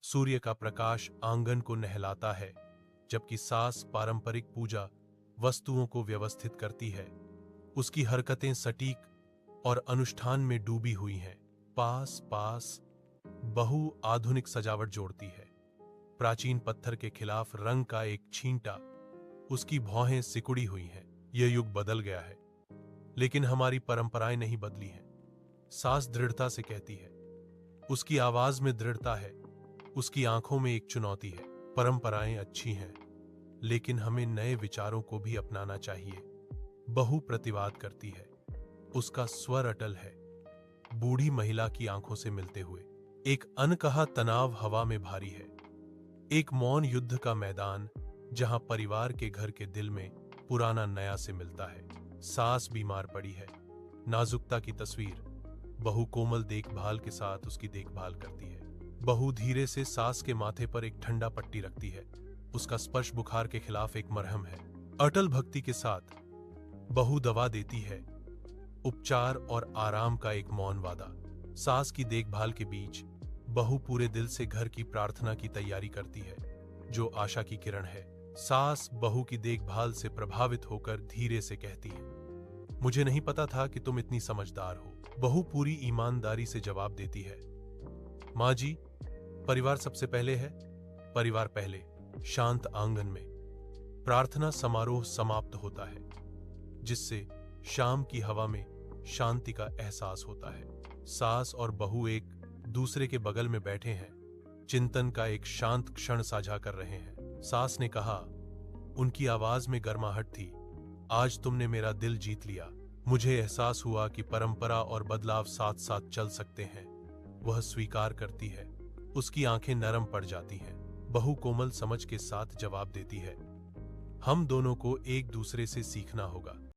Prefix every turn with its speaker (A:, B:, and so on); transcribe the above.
A: सूर्य का प्रकाश आंगन को नहलाता है, जबकि सास पारंपरिक पूजा वस्तुओं को व्यवस्थित करती है। उसकी हरकतें सटीक और अनुष्ठान में डूबी हुई हैं। पास पास बहू आधुनिक सजावट जोड़ती है। प्राचीन पत्थर के खिलाफ रंग का एक छींटा, उसकी भौहें सिकुड़ी हुई हैं। यह युग बदल गया है, लेकिन हमारी परंपराएं नहीं बदली हैं। सास दृढ़ता से कहती है, उसकी आवाज में दृढ़ता है, उसकी आंखों में एक चुनौती है। परंपराएं अच्छी हैं, लेकिन हमें नए विचारों को भी अपनाना चाहिए। बहू प्रतिवाद करती है, उसका स्वर अटल है, बूढ़ी महिला की आंखों से मिलते हुए। एक अनकहा तनाव हवा में भारी है, एक मौन युद्ध का मैदान जहां परिवार के घर के दिल में पुराना नया से मिलता है। सास बीमार पड़ी है, नाजुकता की तस्वीर। बहू कोमल देखभाल के साथ उसकी देखभाल करती है। बहू धीरे से सास के माथे पर एक ठंडा पट्टी रखती है, उसका स्पर्श बुखार के खिलाफ एक मरहम है। अटल भक्ति के साथ बहू दवा देती है, उपचार और आराम का एक मौन वादा। सास की देखभाल के बीच बहू पूरे दिल से घर की प्रार्थना की तैयारी करती है, जो आशा की किरण है। सास बहू की देखभाल से प्रभावित होकर धीरे से कहती है, मुझे नहीं पता था कि तुम इतनी समझदार हो। बहू पूरी ईमानदारी से जवाब देती है, माँ जी, परिवार सबसे पहले है, परिवार पहले। शांत आंगन में प्रार्थना समारोह समाप्त होता है, जिससे शाम की हवा में शांति का एहसास होता है। सास और बहू एक दूसरे के बगल में बैठे हैं, चिंतन का एक शांत क्षण साझा कर रहे हैं। सास ने कहा, उनकी आवाज में गर्माहट थी, आज तुमने मेरा दिल जीत लिया। मुझे एहसास हुआ कि परंपरा और बदलाव साथ साथ चल सकते हैं। वह स्वीकार करती है, उसकी आंखें नरम पड़ जाती हैं। बहू कोमल समझ के साथ जवाब देती है, हम दोनों को एक दूसरे से सीखना होगा।